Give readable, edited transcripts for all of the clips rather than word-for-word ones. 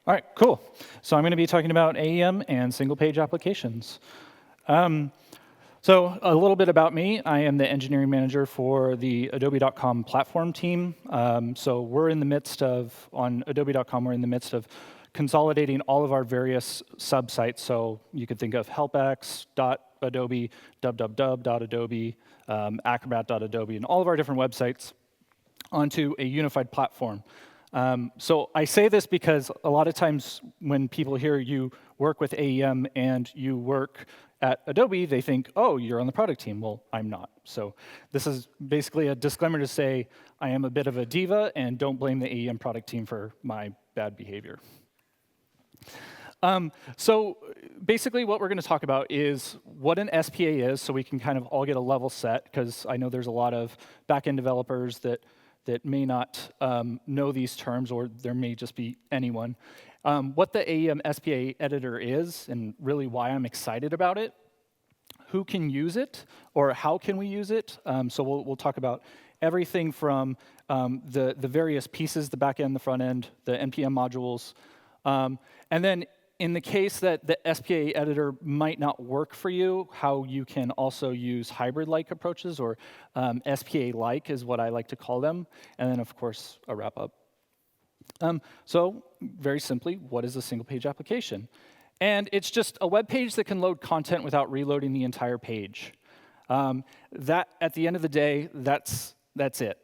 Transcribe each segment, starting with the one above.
All right, cool. So I'm going to be talking about AEM and single-page applications. So a little bit about me. I am the engineering manager for the Adobe.com platform team. So we're in the midst of, on Adobe.com, we're in the midst of consolidating all of our various sub-sites. So you could think of helpx.adobe, www.adobe, acrobat.adobe, and all of our different websites onto a unified platform. So I say this because a lot of times when people hear you work with AEM and you work at Adobe, they think, oh, you're on the product team. Well, I'm not. So this is basically a disclaimer to say I am a bit of a diva, and don't blame the AEM product team for my bad behavior. So basically what we're going to talk about is what an SPA is, so we can kind of all get a level set, because I know there's a lot of back-end developers that may not know these terms, or there may just be anyone. What the AEM SPA editor is, and really why I'm excited about it, who can use it, or how can we use it. So we'll talk about everything from the various pieces, the back end, the front end, the NPM modules. And then in the case that the SPA editor might not work for you, how you can also use hybrid-like approaches, or SPA-like is what I like to call them. And then, of course, a wrap-up. So very simply, what is a single-page application? And it's just a web page that can load content without reloading the entire page. That, at the end of the day, that's it.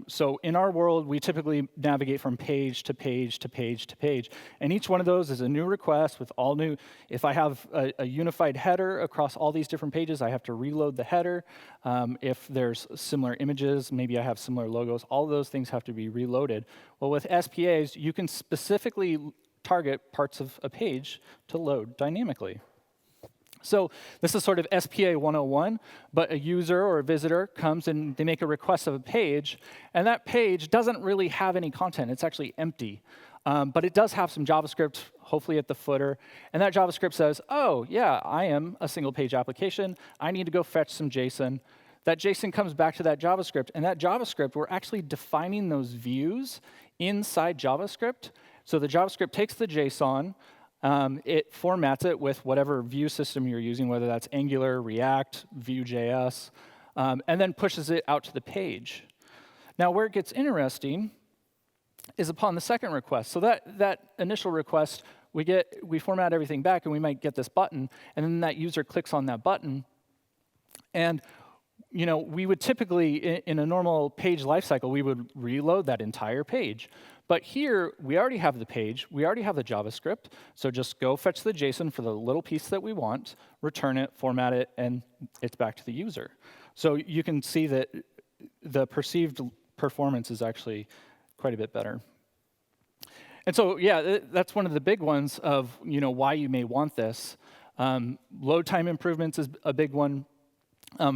So in our world, we typically navigate from page to page to page to page. And each one of those is a new request with all new. If I have a unified header across all these different pages, I have to reload the header. If there's similar images, maybe I have similar logos, all of those things have to be reloaded. Well, with SPAs, you can specifically target parts of a page to load dynamically. So this is sort of SPA 101, but a user or a visitor comes and they make a request of a page, and that page doesn't really have any content. It's actually empty. But it does have some JavaScript, hopefully at the footer, and that JavaScript says, oh, yeah, I am a single-page application. I need to go fetch some JSON. That JSON comes back to that JavaScript, and that JavaScript, we're actually defining those views inside JavaScript. So the JavaScript takes the JSON, it formats it with whatever view system you're using, whether that's Angular, React, Vue.js, and then pushes it out to the page. Now, where it gets interesting is upon the second request. So that initial request, we format everything back, and we might get this button, and then that user clicks on that button. And we would typically, in a normal page lifecycle, we would reload that entire page. But here, we already have the page, we already have the JavaScript, so just go fetch the JSON for the little piece that we want, return it, format it, and it's back to the user. So you can see that the perceived performance is actually quite a bit better. And so, yeah, that's one of the big ones of why you may want this. Load time improvements is a big one.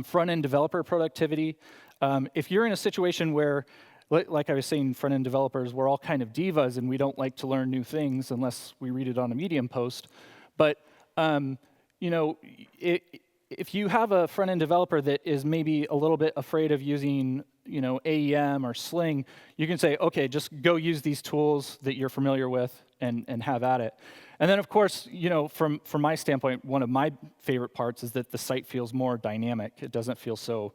Front-end developer productivity. If you're in a situation where, like I was saying, front-end developers, we're all kind of divas and we don't like to learn new things unless we read it on a Medium post. But if you have a front-end developer that is maybe a little bit afraid of using AEM or Sling, you can say, okay, just go use these tools that you're familiar with and have at it. And then, of course, from my standpoint, one of my favorite parts is that the site feels more dynamic. It doesn't feel so,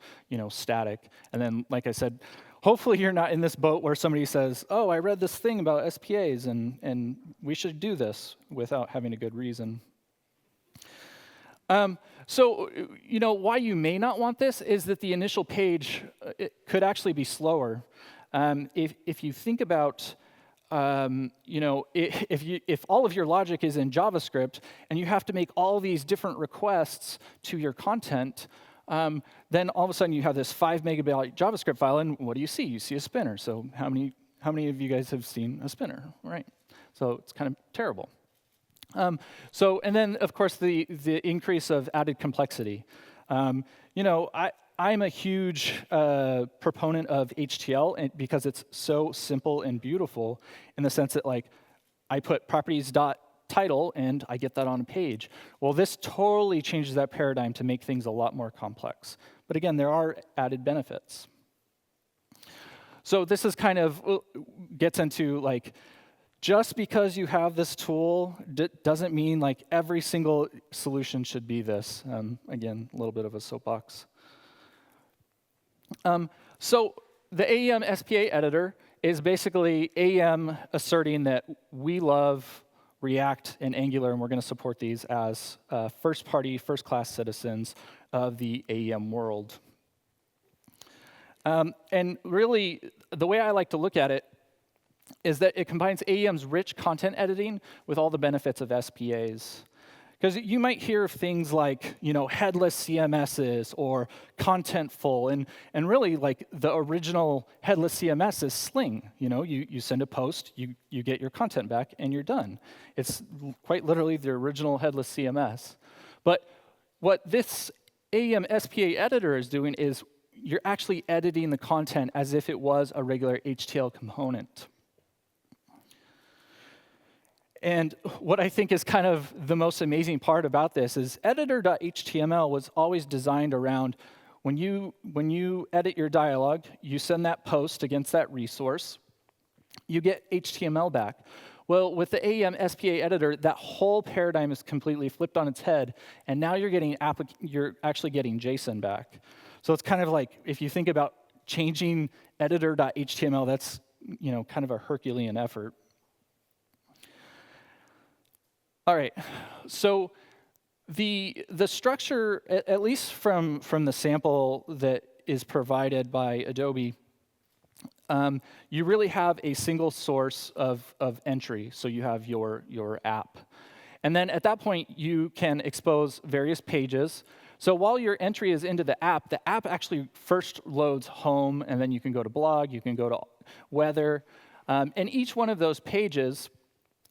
static. And then, like I said, hopefully you're not in this boat where somebody says, oh, I read this thing about SPAs, and we should do this without having a good reason. So, why you may not want this is that the initial page it could actually be slower. If you think about if all of your logic is in JavaScript and you have to make all these different requests to your content, then all of a sudden you have this 5 megabyte JavaScript file, and what do you see? You see a spinner. So how many of you guys have seen a spinner, right? So it's kind of terrible. And then, of course, the increase of added complexity. I'm a huge proponent of HTL because it's so simple and beautiful in the sense that, like, I put properties.title and I get that on a page. Well, this totally changes that paradigm to make things a lot more complex. But again, there are added benefits. So this is kind of gets into, like, just because you have this tool doesn't mean like every single solution should be this. Again, a little bit of a soapbox. So the AEM SPA editor is basically AEM asserting that we love React and Angular, and we're going to support these as first-party, first-class citizens of the AEM world. And really, the way I like to look at it is that it combines AEM's rich content editing with all the benefits of SPAs. Because you might hear of things like, headless CMSs or contentful, and really, like, the original headless CMS is Sling. You send a post, you get your content back, and you're done. It's quite literally the original headless CMS. But what this AEM SPA editor is doing is you're actually editing the content as if it was a regular HTML component. And what I think is kind of the most amazing part about this is editor.html was always designed around when you edit your dialog, you send that post against that resource, you get HTML back. Well, with the AEM SPA editor, that whole paradigm is completely flipped on its head, and now you're actually getting JSON back. So it's kind of like, if you think about changing editor.html, that's kind of a Herculean effort. All right, so the structure, at least from the sample that is provided by Adobe, you really have a single source of entry. So you have your app. And then at that point, you can expose various pages. So while your entry is into the app actually first loads home, and then you can go to blog, you can go to weather, and each one of those pages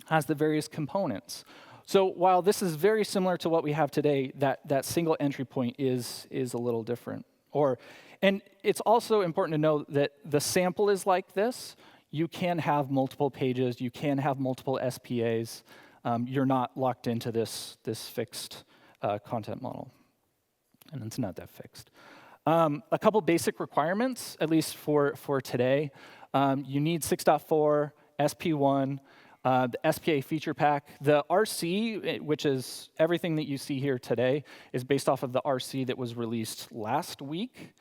has the various components. So while this is very similar to what we have today, that single entry point is a little different. And it's also important to know that the sample is like this. You can have multiple pages. You can have multiple SPAs. You're not locked into this fixed content model. And it's not that fixed. A couple basic requirements, at least for today. You need 6.4, SP1, the SPA feature pack. The RC, which is everything that you see here today, is based off of the RC that was released last week.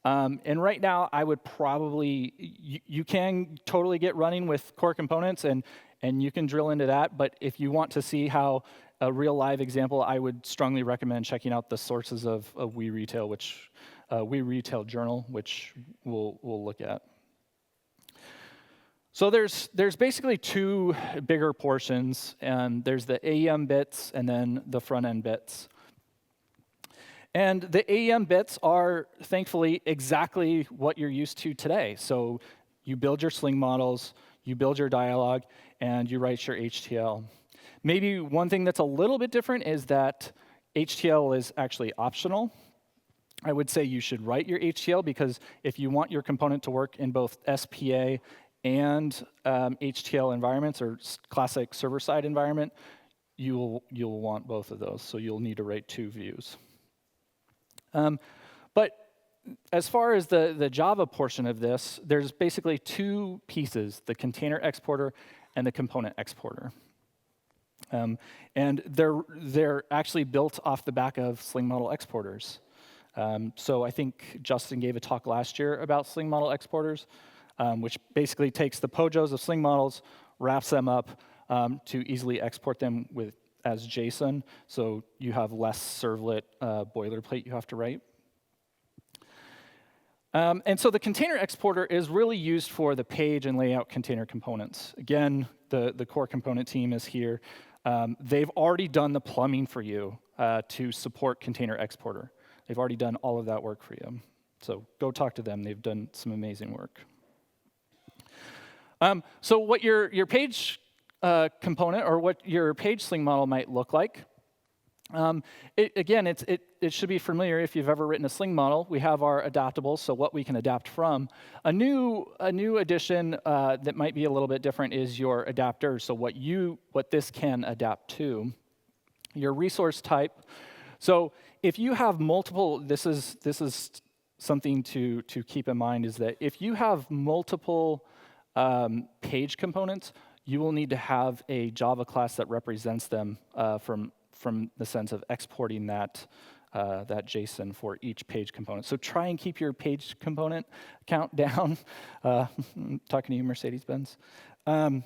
And right now, I would probably, you can totally get running with core components, and you can drill into that. But if you want to see how a real live example, I would strongly recommend checking out the sources of We Retail, We Retail Journal, which we'll look at. So there's basically two bigger portions, and there's the AEM bits and then the front-end bits. And the AEM bits are, thankfully, exactly what you're used to today. So you build your Sling models, you build your dialog, and you write your HTML. Maybe one thing that's a little bit different is that HTML is actually optional. I would say you should write your HTML, because if you want your component to work in both SPA and HTML environments, or classic server-side environment, you'll want both of those. So you'll need to write two views. But as far as the Java portion of this, there's basically two pieces: the container exporter and the component exporter. And they're actually built off the back of Sling model exporters. So I think Justin gave a talk last year about Sling model exporters, which basically takes the POJOs of Sling models, wraps them up to easily export them as JSON, so you have less servlet boilerplate you have to write. And so the container exporter is really used for the page and layout container components. Again, the core component team is here. They've already done the plumbing for you to support container exporter. They've already done all of that work for you. So go talk to them. They've done some amazing work. So what your page component or what your page sling model might look like. Again, it should be familiar if you've ever written a sling model. We have our adaptables, so what we can adapt from. A new addition that might be a little bit different is your adapter, so what this can adapt to. Your resource type. So if you have multiple, this is something to keep in mind, is that if you have multiple page components, you will need to have a Java class that represents them from the sense of exporting that JSON for each page component. So try and keep your page component count down. I'm talking to you, Mercedes-Benz. And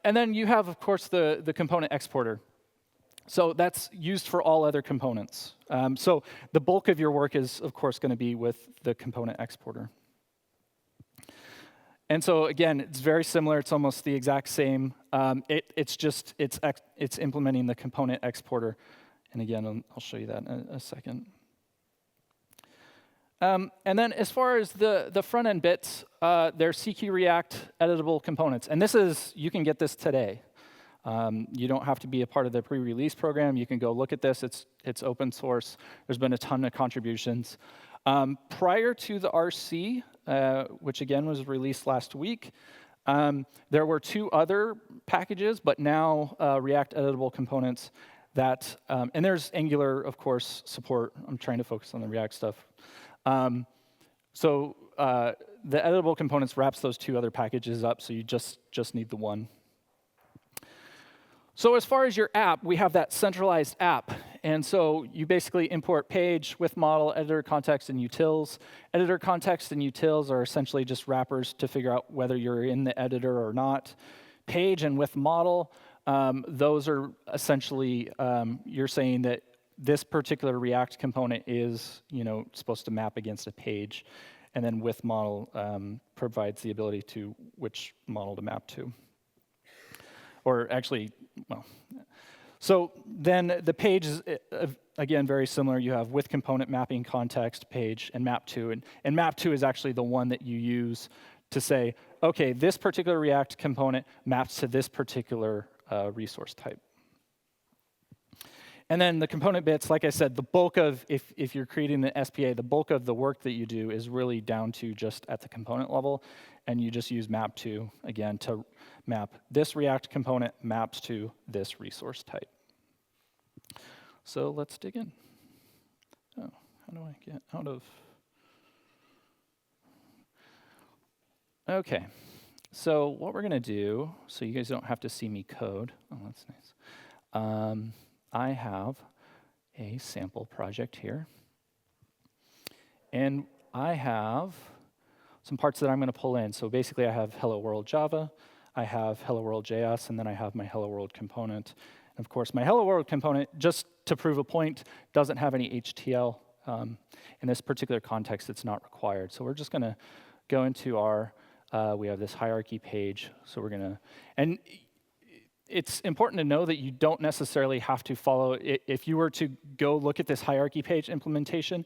then you have, of course, the component exporter. So that's used for all other components. So the bulk of your work is, of course, going to be with the component exporter. And so again, it's very similar. It's almost the exact same. It's implementing the component exporter. And again, I'll show you that in a second. And then as far as the front end bits, they're CQ React editable components. And you can get this today. You don't have to be a part of the pre-release program. You can go look at this. It's open source. There's been a ton of contributions. Prior to the RC, which again was released last week, there were 2 other packages, but now React editable components that, and there's Angular, of course, support. I'm trying to focus on the React stuff. So the editable components wraps those 2 other packages up, so you just need the one. So as far as your app, we have that centralized app. And so you basically import page with model, editor context, and utils. Editor context and utils are essentially just wrappers to figure out whether you're in the editor or not. Page and with model, those are essentially, you're saying that this particular React component is supposed to map against a page. And then with model provides the ability to which model to map to. Or actually, well, so then the page is, again, very similar. You have with component mapping context, page, and map to. And map to is actually the one that you use to say, OK, this particular React component maps to this particular resource type. And then the component bits, like I said, the bulk of, if you're creating an SPA, the bulk of the work that you do is really down to just at the component level. And you just use map to, again, to map this React component maps to this resource type. So let's dig in. Oh, how do I get out of? OK. So what we're going to do, so you guys don't have to see me code. Oh, that's nice. I have a sample project here. And I have some parts that I'm going to pull in. So basically, I have Hello World Java, I have Hello World JS, and then I have my Hello World component. And of course, my Hello World component, just to prove a point, doesn't have any HTML. In this particular context, it's not required. So we're just going to go into our, we have this hierarchy page. So we're going to, and it's important to know that you don't necessarily have to follow, if you were to go look at this hierarchy page implementation,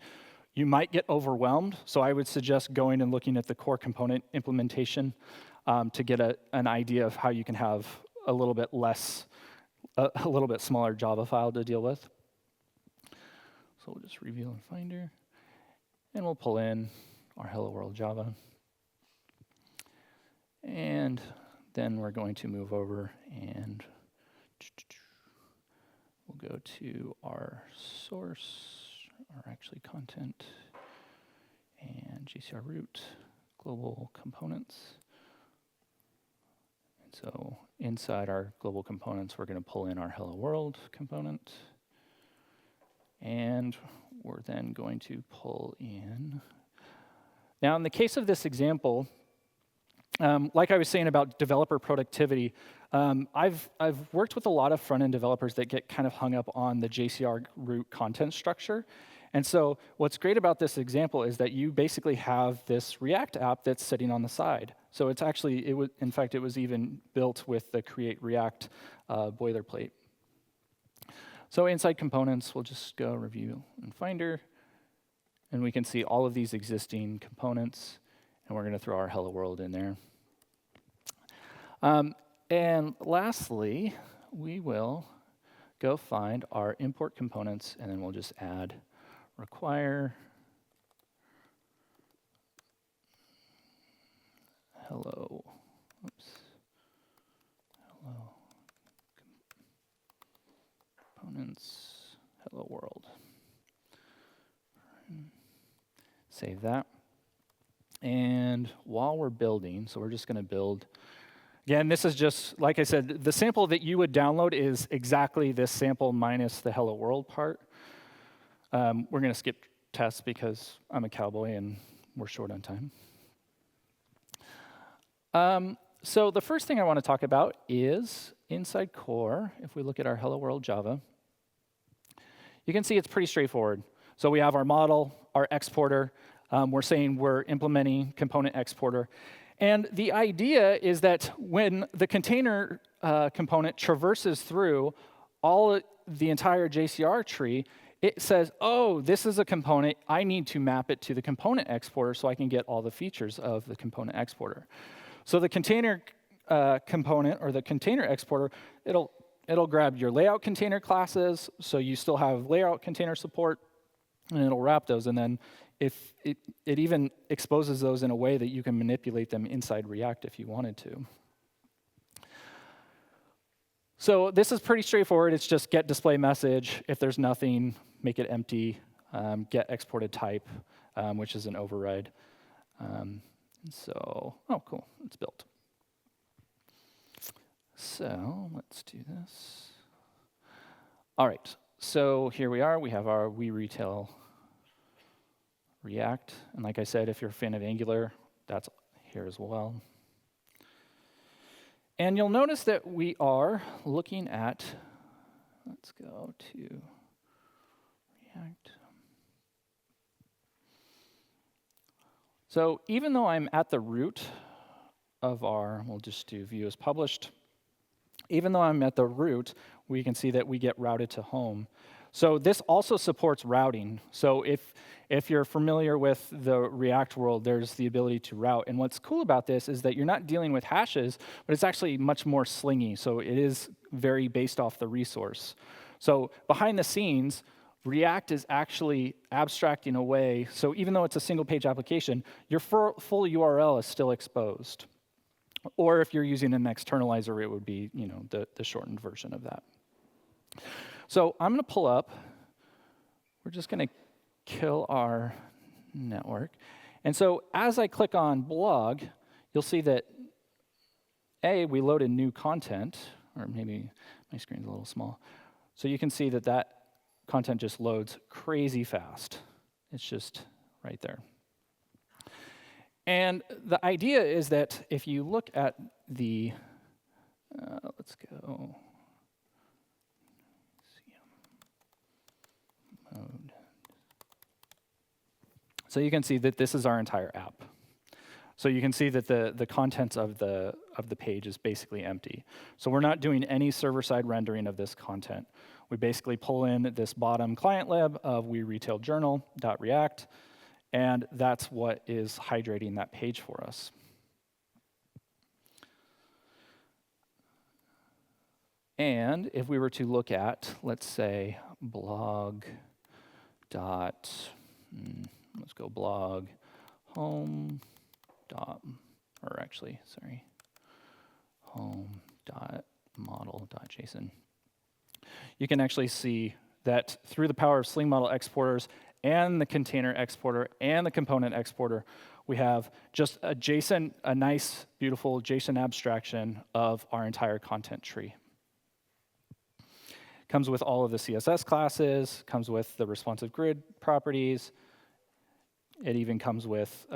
you might get overwhelmed, so I would suggest going and looking at the core component implementation to get an idea of how you can have a little bit smaller Java file to deal with. So we'll just reveal in Finder, and we'll pull in our Hello World Java. And then we're going to move over and we'll go to our source, or actually content, and GCR root, global components. And so inside our global components, we're going to pull in our Hello World component. And we're then going to pull in. Now, in the case of this example, like I was saying about developer productivity, I've worked with a lot of front-end developers that get kind of hung up on the JCR root content structure. And so what's great about this example is that you basically have this React app that's sitting on the side. So it's actually, in fact, it was even built with the create React boilerplate. So inside components, we'll just go review in Finder. And we can see all of these existing components. And we're going to throw our Hello World in there. And lastly, we will go find our import components, and then we'll just add require hello. Oops. Hello components. Hello world. Save that. And while we're building, so we're just going to build. Again, this is just, like I said, the sample that you would download is exactly this sample minus the hello world part. We're going to skip tests because I'm a cowboy and we're short on time. So the first thing I want to talk about is inside core. If we look at our hello world Java, you can see it's pretty straightforward. So we have our model, our exporter. We're saying we're implementing component exporter. And the idea is that when the container component traverses through the entire JCR tree, it says, oh, this is a component. I need to map it to the component exporter so I can get all the features of the component exporter. So the container component or the container exporter, it'll grab your layout container classes, so you still have layout container support, and it'll wrap those. And then if it even exposes those in a way that you can manipulate them inside React if you wanted to. So this is pretty straightforward. It's just get display message. If there's nothing, make it empty. Get exported type, which is an override. Oh, cool, it's built. So let's do this. All right, so here we are. We have our We Retail React. And like I said, if you're a fan of Angular, that's here as well. And you'll notice that we are looking at, let's go to React. So even though I'm at the root of we'll just do view as published. Even though I'm at the root, we can see that we get routed to home. So this also supports routing. So if you're familiar with the React world, there's the ability to route. And what's cool about this is that you're not dealing with hashes, but it's actually much more slingy. So it is very based off the resource. So behind the scenes, React is actually abstracting away. So even though it's a single page application, your full URL is still exposed. Or if you're using an externalizer, it would be the shortened version of that. So I'm going to pull up. We're just going to kill our network. And so as I click on blog, you'll see that, we loaded new content, or maybe my screen's a little small. So you can see that content just loads crazy fast. It's just right there. And the idea is that if you look at the, let's go, mode. So you can see that this is our entire app. So you can see that the contents of the page is basically empty. So we're not doing any server-side rendering of this content. We basically pull in this bottom client lib of weretailjournal.react, and that's what is hydrating that page for us. And if we were to look at, let's say, let's go blog home home.model.json. You can actually see that through the power of Sling Model exporters and the container exporter and the component exporter, we have just a nice, beautiful JSON abstraction of our entire content tree. Comes with all of the CSS classes, comes with the responsive grid properties. It even comes with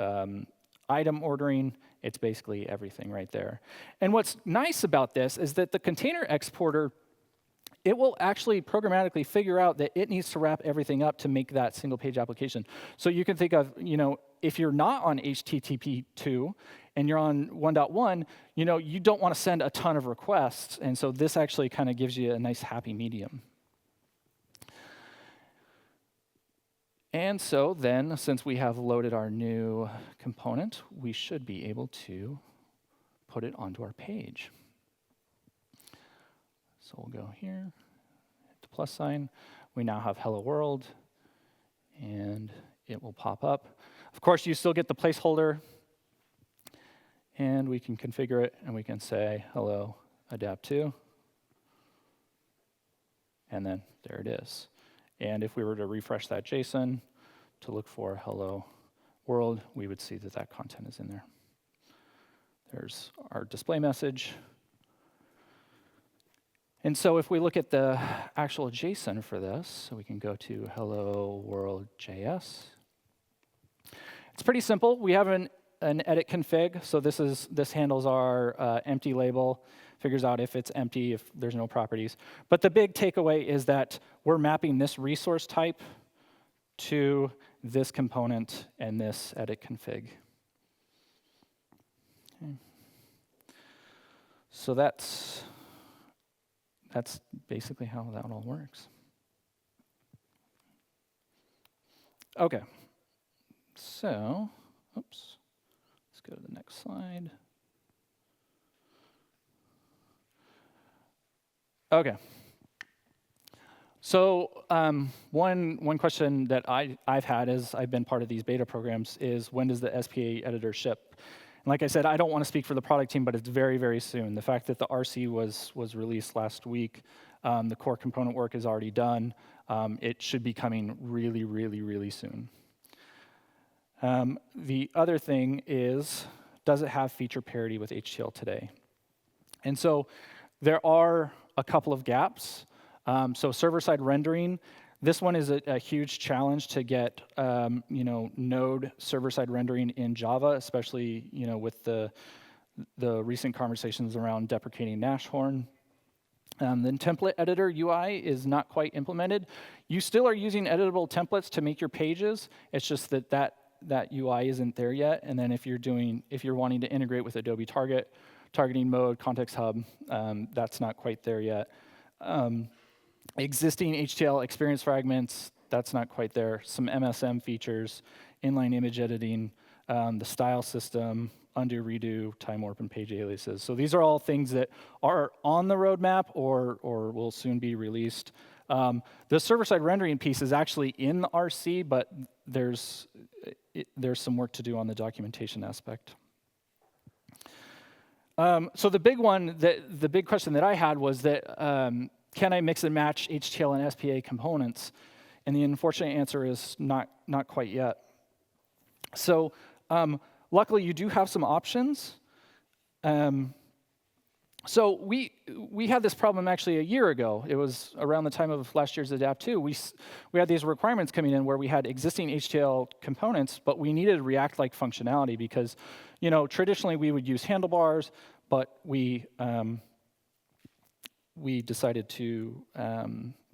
item ordering. It's basically everything right there. And what's nice about this is that the container exporter, it will actually programmatically figure out that it needs to wrap everything up to make that single page application. So you can think of, if you're not on HTTP 2 and you're on 1.1, you don't want to send a ton of requests. And so this actually kind of gives you a nice happy medium. And so then, since we have loaded our new component, we should be able to put it onto our page. So we'll go here, hit the plus sign. We now have hello world, and it will pop up. Of course, you still get the placeholder, and we can configure it, and we can say hello adaptTo, and then there it is. And if we were to refresh that JSON to look for hello world, we would see that that content is in there. There's our display message. And so if we look at the actual JSON for this, so we can go to hello world.js. It's pretty simple. We have an edit config. So this handles our empty label, figures out if it's empty, if there's no properties. But the big takeaway is that we're mapping this resource type to this component and this edit config. Okay. So that's basically how that all works. Okay. So, oops. Let's go to the next slide. Okay. So one question that I've had as I've been part of these beta programs is, when does the SPA editor ship? And like I said, I don't want to speak for the product team, but it's very, very soon. The fact that the RC was released last week, the core component work is already done. It should be coming really, really, really soon. The other thing is, does it have feature parity with HTML today? And so there are a couple of gaps. So server-side rendering, this one is a huge challenge to get Node server-side rendering in Java, especially with the recent conversations around deprecating Nashorn. The template editor UI is not quite implemented. You still are using editable templates to make your pages. It's just that UI isn't there yet. And then if you're wanting to integrate with Adobe targeting mode, context hub, that's not quite there yet. Existing HTML experience fragments, that's not quite there. Some MSM features, inline image editing, the style system, undo, redo, time warp, and page aliases. So these are all things that are on the roadmap or will soon be released. The server-side rendering piece is actually in the RC, but there's some work to do on the documentation aspect. So the big question that I had was that, can I mix and match HTML and SPA components? And the unfortunate answer is not quite yet. So luckily, you do have some options. So we had this problem actually a year ago. It was around the time of last year's adaptTo. We had these requirements coming in where we had existing HTML components, but we needed React-like functionality because, traditionally we would use handlebars, but we decided to,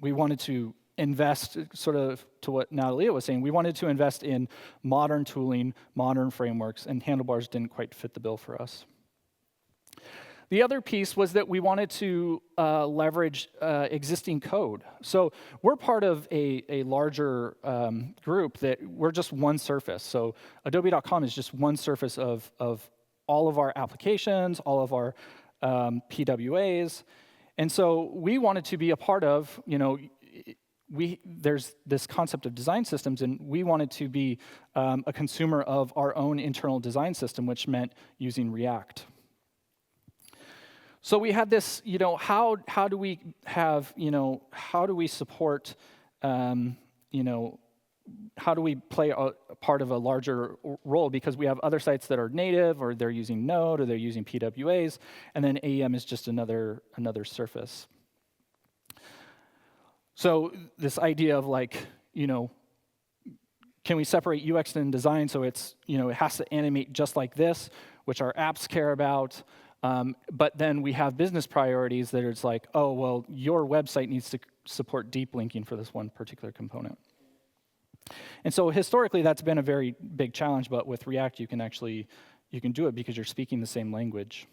we wanted to invest, sort of to what Natalia was saying, we wanted to invest in modern tooling, modern frameworks, and handlebars didn't quite fit the bill for us. The other piece was that we wanted to leverage existing code. So we're part of a larger group that we're just one surface. So Adobe.com is just one surface of all of our applications, all of our PWAs. And so we wanted to be a part of, there's this concept of design systems, and we wanted to be a consumer of our own internal design system, which meant using React. So we had this, how do we support, how do we play a part of a larger role? Because we have other sites that are native, or they're using Node, or they're using PWAs, and then AEM is just another surface. So this idea of can we separate UX and design so it's, it has to animate just like this, which our apps care about, but then we have business priorities that it's like, oh, well, your website needs to support deep linking for this one particular component. And so historically, that's been a very big challenge, but with React, you can do it because you're speaking the same language.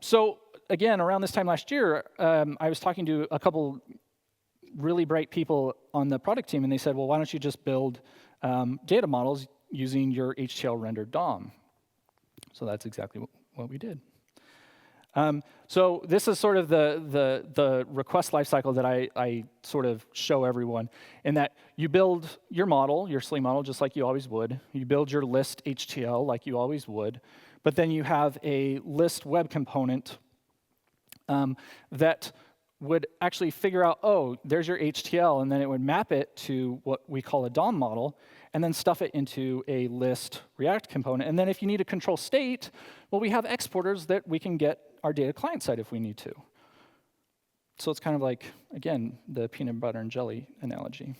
So again, around this time last year, I was talking to a couple really bright people on the product team, and they said, well, why don't you just build data models using your HTML rendered DOM? So that's exactly what we did. So this is sort of the request lifecycle that I sort of show everyone, in that you build your model, your SLE model, just like you always would. You build your list HTL like you always would, but then you have a list web component that would actually figure out, oh, there's your HTL, and then it would map it to what we call a DOM model, and then stuff it into a list React component. And then if you need to control state, well, we have exporters that we can get our data client side if we need to. So it's kind of like, again, the peanut butter and jelly analogy.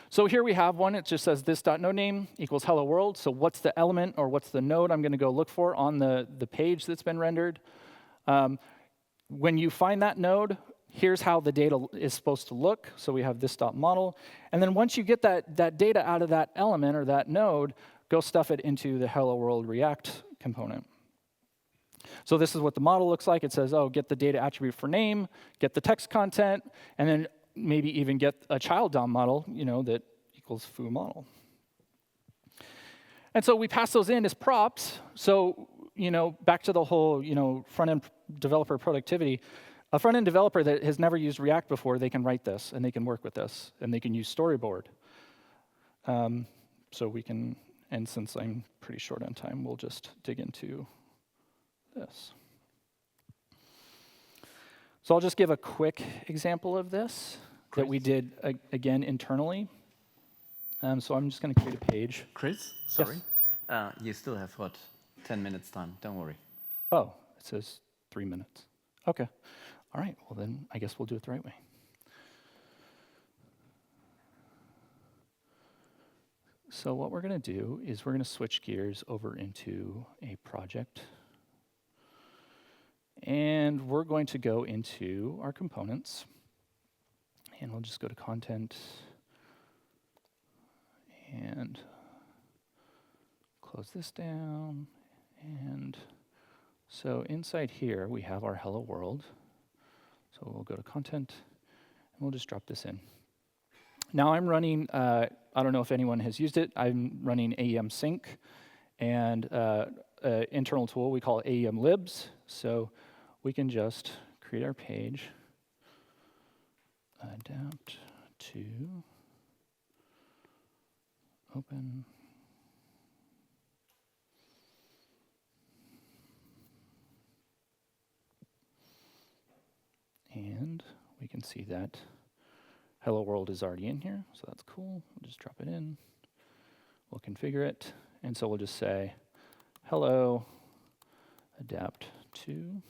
So here we have one. It just says this.nodename equals hello world. So what's the element or what's the node I'm going to go look for on the page that's been rendered? When you find that node, here's how the data is supposed to look. So we have this.model. And then once you get that data out of that element or that node, go stuff it into the hello world React component. So this is what the model looks like. It says, oh, get the data attribute for name, get the text content, and then maybe even get a child DOM model, that equals foo model. And so we pass those in as props. So, back to the whole, front-end developer productivity. A front-end developer that has never used React before, they can write this, and they can work with this, and they can use Storyboard. So we can, and since I'm pretty short on time, we'll just dig into this. So I'll just give a quick example of this that we did, again, internally. So I'm just going to create a page. Chris, sorry. Yes. You still have, 10 minutes time. Don't worry. Oh, it says 3 minutes. OK. All right. Well, then I guess we'll do it the right way. So what we're going to do is we're going to switch gears over into a project. And we're going to go into our components. And we'll just go to content and close this down. And so inside here, we have our hello world. So we'll go to content, and we'll just drop this in. Now I'm running, I don't know if anyone has used it, I'm running AEM Sync, and an internal tool we call AEM Libs. So we can just create our page, adaptTo, open, and we can see that hello world is already in here, so that's cool. We'll just drop it in. We'll configure it, and so we'll just say hello adaptTo.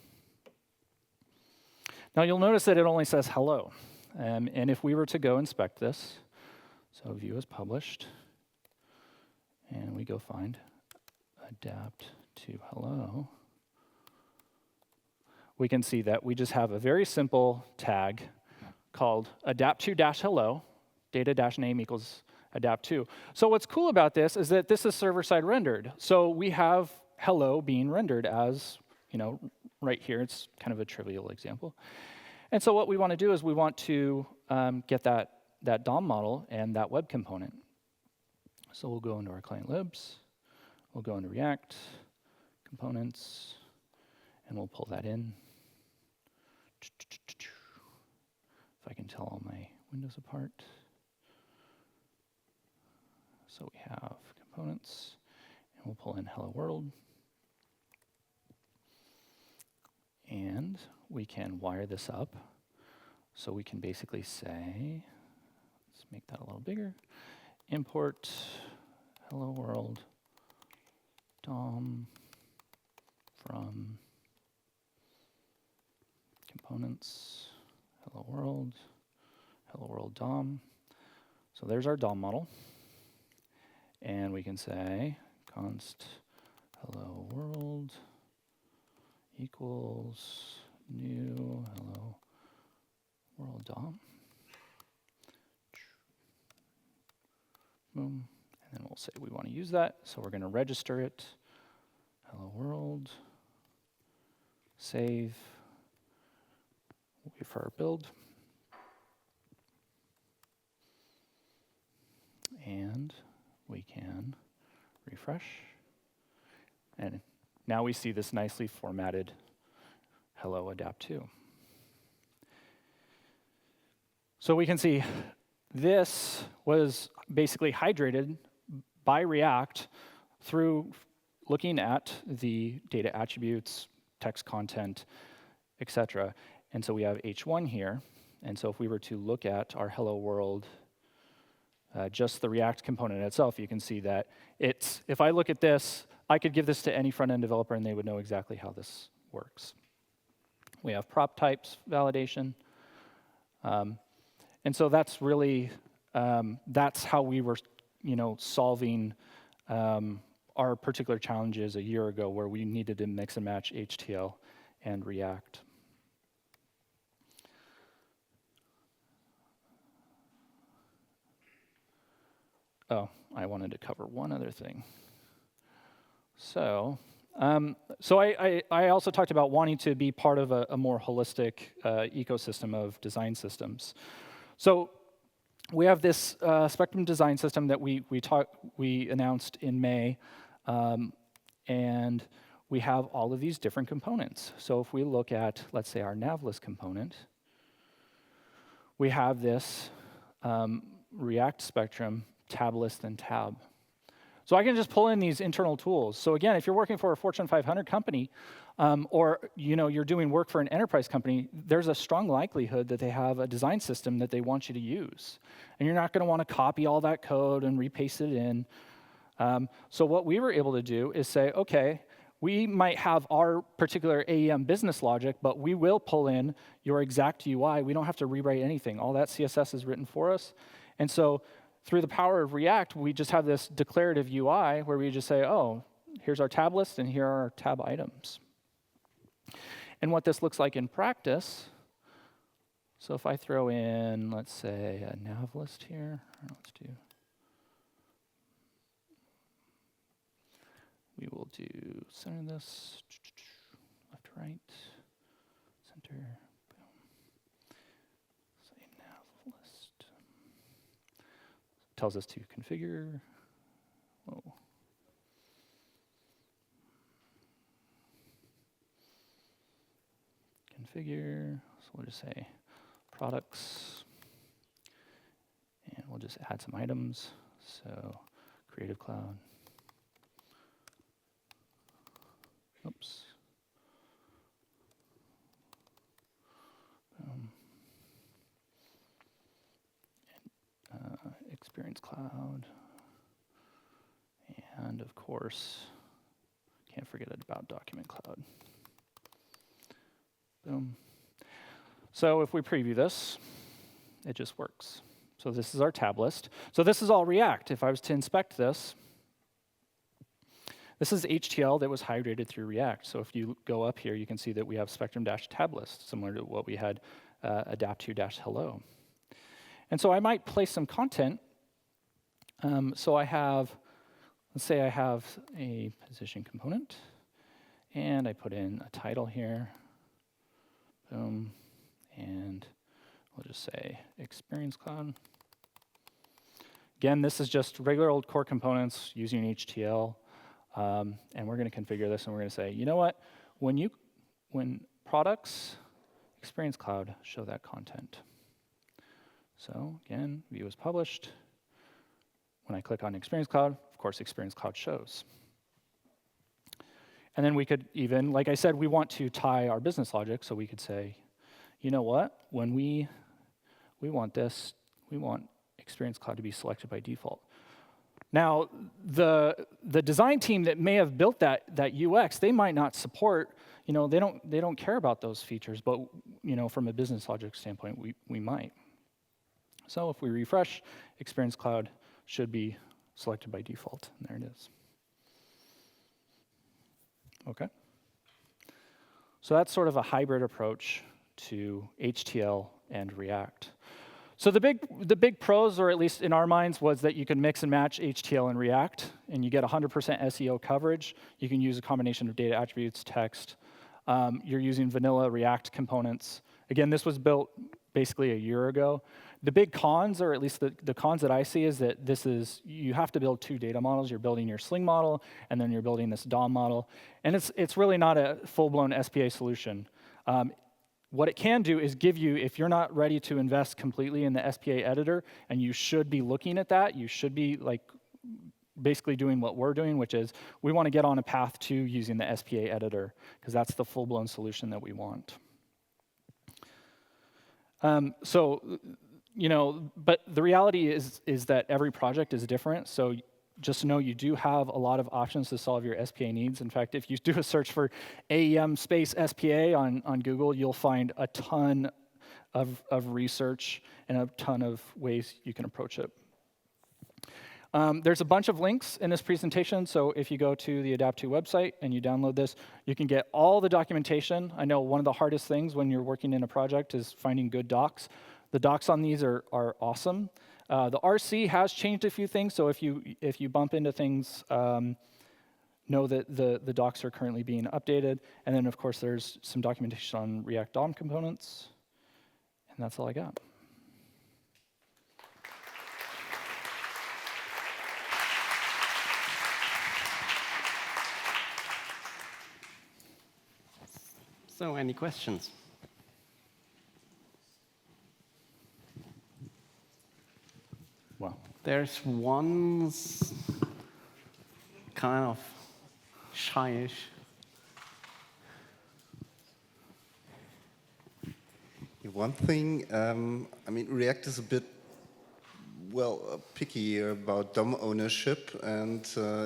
Now you'll notice that it only says hello, and if we were to go inspect this, so view as published, and we go find adaptTo hello, we can see that we just have a very simple tag called adaptTo-hello, data-name equals adaptTo. So what's cool about this is that this is server-side rendered. So we have hello being rendered as, right here. It's kind of a trivial example. And so what we want to do is we want to get that DOM model and that web component. So we'll go into our client libs. We'll go into React, components, and we'll pull that in. If I can tell all my windows apart. So we have components, and we'll pull in hello world. And we can wire this up. So we can basically say, let's make that a little bigger, import hello world DOM from components, hello world DOM. So there's our DOM model. And we can say const hello world equals new hello world DOM. Boom. And then we'll say we want to use that. So we're going to register it. Hello world. Save. Wait for our build. And we can refresh. And now we see this nicely formatted hello adaptTo. So we can see this was basically hydrated by React through looking at the data attributes, text content, etc. And so we have H1 here. And so if we were to look at our hello world, just the React component itself, you can see that if I look at this, I could give this to any front-end developer and they would know exactly how this works. We have prop types validation. And so that's really, that's how we were, solving our particular challenges a year ago where we needed to mix and match HTML and React. Oh, I wanted to cover one other thing. So, I also talked about wanting to be part of a more holistic ecosystem of design systems. So we have this Spectrum design system that we announced in May, and we have all of these different components. So if we look at, let's say, our nav list component, we have this React Spectrum tab list and tab. So I can just pull in these internal tools. So again, if you're working for a Fortune 500 company, or you're doing work for an enterprise company, there's a strong likelihood that they have a design system that they want you to use. And you're not going to want to copy all that code and repaste it in. So what we were able to do is say, okay, we might have our particular AEM business logic, but we will pull in your exact UI. We don't have to rewrite anything. All that CSS is written for us. And so through the power of React, we just have this declarative UI where we just say, oh, here's our tab list and here are our tab items. And what this looks like in practice, so if I throw in, let's say, a nav list here, let's do, we will do center this, left to right, center, boom, say nav list. Tells us to configure. Whoa. Configure, so we'll just say products, and we'll just add some items. So Creative Cloud. Oops. Experience Cloud. And of course, can't forget about Document Cloud. Boom. So if we preview this, it just works. So this is our tab list. So this is all React. If I was to inspect this, this is HTML that was hydrated through React. So if you go up here, you can see that we have Spectrum-tab list, similar to what we had adaptTo-hello. And so I might place some content. So I have, let's say I have a position component, and I put in a title here. Boom. And we'll just say Experience Cloud. Again, this is just regular old core components using HTML. And we're going to configure this, and we're going to say, you know what? When products, Experience Cloud, show that content. So again, view is published. When I click on Experience Cloud, of course, Experience Cloud shows. And then we could even, like I said, we want to tie our business logic, so we could say, you know what? When we want this, we want Experience Cloud to be selected by default. Now, the design team that may have built that UX, they might not support, they don't care about those features, but from a business logic standpoint, we might. So if we refresh, Experience Cloud should be selected by default. And there it is. Okay. So that's sort of a hybrid approach to HTML and React. So the big pros, or at least in our minds, was that you can mix and match HTML and React, and you get 100% SEO coverage. You can use a combination of data attributes, text. You're using vanilla React components. Again, this was built basically a year ago. The big cons, or at least the cons that I see, is that you have to build two data models. You're building your Sling model, and then you're building this DOM model. And it's really not a full-blown SPA solution. What it can do is give you, if you're not ready to invest completely in the SPA editor, and you should be looking at that, you should be like basically doing what we're doing, which is we want to get on a path to using the SPA editor, because that's the full-blown solution that we want. But the reality is that every project is different, so just know you do have a lot of options to solve your SPA needs. In fact, if you do a search for AEM space SPA on Google, you'll find a ton of research and a ton of ways you can approach it. There's a bunch of links in this presentation, so if you go to the adaptTo website and you download this, you can get all the documentation. I know one of the hardest things when you're working in a project is finding good docs. The docs on these are awesome. The RC has changed a few things, so if you bump into things, know that the docs are currently being updated. And then, of course, there's some documentation on React DOM components. And that's all I got. So, any questions? Wow. There's one kind of shyish. One thing, I mean, React is a bit, well, picky about DOM ownership, and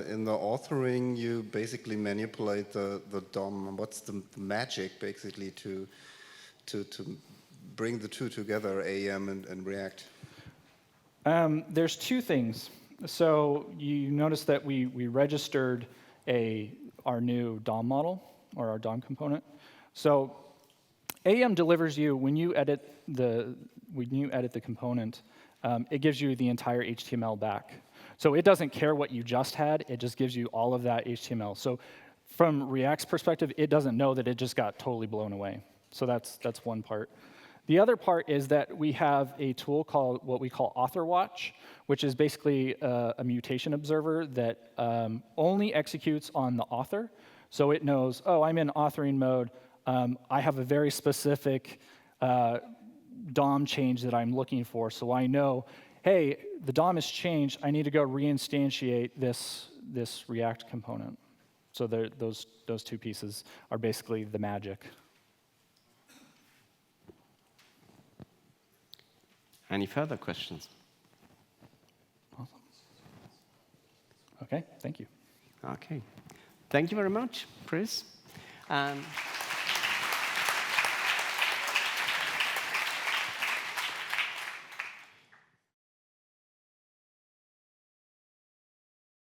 in the authoring, you basically manipulate the DOM. What's the magic, basically, to bring the two together, AEM and React? There's two things. So you notice that we registered our new DOM model, or our DOM component. So AEM delivers you, when you edit the component, it gives you the entire HTML back. So it doesn't care what you just had, it just gives you all of that HTML. So from React's perspective, it doesn't know that it just got totally blown away. So that's one part. The other part is that we have a tool called what we call Author Watch, which is basically a mutation observer that only executes on the author. So it knows, oh, I'm in authoring mode. I have a very specific DOM change that I'm looking for, so I know, hey, the DOM has changed. I need to go reinstantiate this React component. So those two pieces are basically the magic. Any further questions? Awesome. Okay, thank you. Okay. Thank you very much, Chris. And